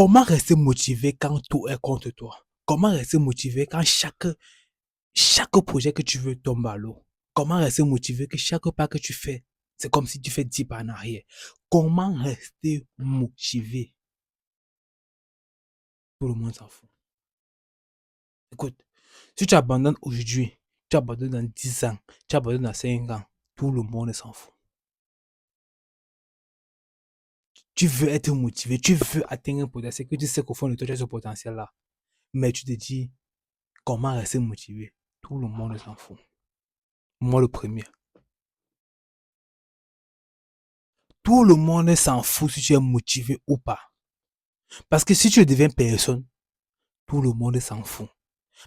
Comment rester motivé quand tout est contre toi? Comment rester motivé quand chaque projet que tu veux tombe à l'eau? Comment rester motivé que chaque pas que tu fais, c'est comme si tu fais 10 pas en arrière? Comment rester motivé? Tout le monde s'en fout. Écoute, si tu abandonnes aujourd'hui, tu abandonnes dans 10 ans, tu abandonnes dans 5 ans, tout le monde s'en fout. Tu veux être motivé, tu veux atteindre un potentiel, que tu sais qu'au fond de toi, tu as ce potentiel-là. Mais tu te dis, comment rester motivé? Tout le monde s'en fout. Moi, le premier. Tout le monde s'en fout si tu es motivé ou pas. Parce que si tu ne deviens personne, tout le monde s'en fout.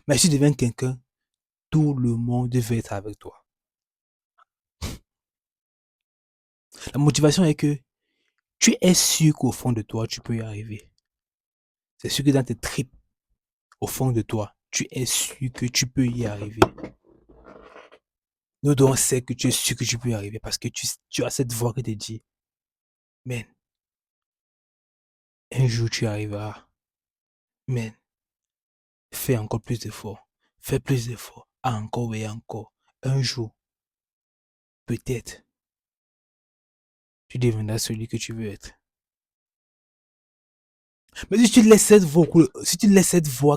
Mais si tu deviens quelqu'un, tout le monde veut être avec toi. La motivation est que tu es sûr qu'au fond de toi, tu peux y arriver. C'est sûr que dans tes tripes, au fond de toi, tu es sûr que tu peux y arriver. Nous devons savoir que tu es sûr que tu peux y arriver parce que tu as cette voix qui te dit, man, un jour tu y arriveras. Man, fais encore plus d'efforts. Fais plus d'efforts. Encore et encore. Un jour, peut-être, tu deviendras celui que tu veux être. Mais si tu laisses cette voix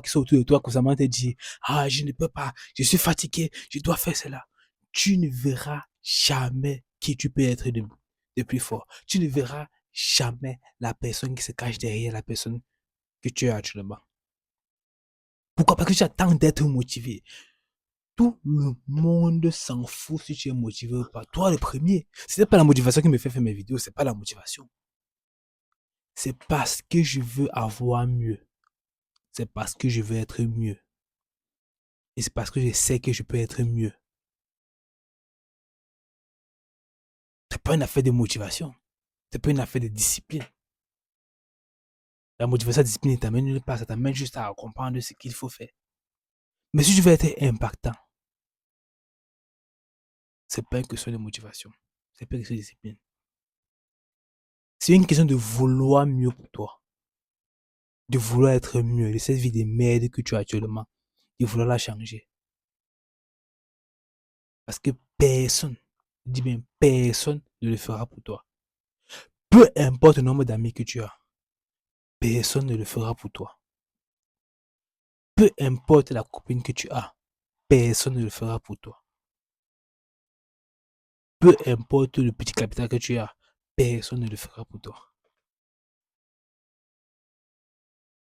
qui est autour de toi constamment te dire, ah, je ne peux pas, je suis fatigué, je dois faire cela, tu ne verras jamais qui tu peux être de plus fort. Tu ne verras jamais la personne qui se cache derrière la personne que tu es actuellement. Pourquoi? Parce que tu attends d'être motivé. Tout le monde s'en fout si tu es motivé ou pas. Toi, le premier. Ce n'est pas la motivation qui me fait faire mes vidéos, c'est pas la motivation. C'est parce que je veux avoir mieux. C'est parce que je veux être mieux. Et c'est parce que je sais que je peux être mieux. C'est pas une affaire de motivation. C'est pas une affaire de discipline. La motivation, la discipline ne t'amène pas, ça t'amène juste à comprendre ce qu'il faut faire. Mais si tu veux être impactant, c'est pas une question de motivation. C'est pas une question de discipline. C'est une question de vouloir mieux pour toi. De vouloir être mieux de cette vie de merde que tu as actuellement. De vouloir la changer. Parce que personne, je dis bien personne, ne le fera pour toi. Peu importe le nombre d'amis que tu as, personne ne le fera pour toi. Peu importe la copine que tu as, personne ne le fera pour toi. Peu importe le petit capital que tu as, personne ne le fera pour toi.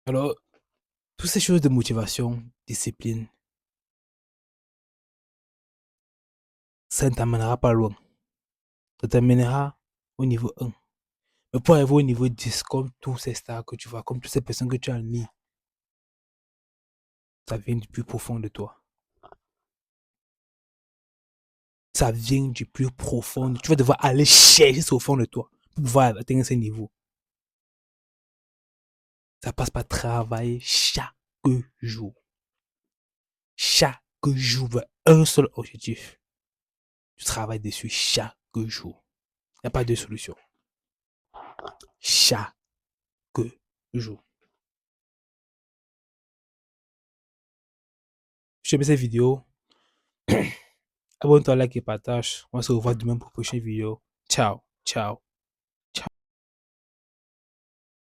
Alors, toutes ces choses de motivation, discipline, ça ne t'amènera pas loin. Ça t'amènera au niveau 1. Mais pour arriver au niveau 10, comme tous ces stars que tu vois, comme toutes ces personnes que tu as mis, ça vient du plus profond de toi. Ça vient du plus profond. Tu vas devoir aller chercher ça au fond de toi pour pouvoir atteindre ce niveau. Ça passe par travailler chaque jour. Chaque jour vers un seul objectif. Tu travailles dessus chaque jour. Il n'y a pas de solution. Chaque jour. Si tu aimé cette vidéo, abonne-toi, like et partage. On se revoit demain pour une prochaine vidéo. Ciao, ciao.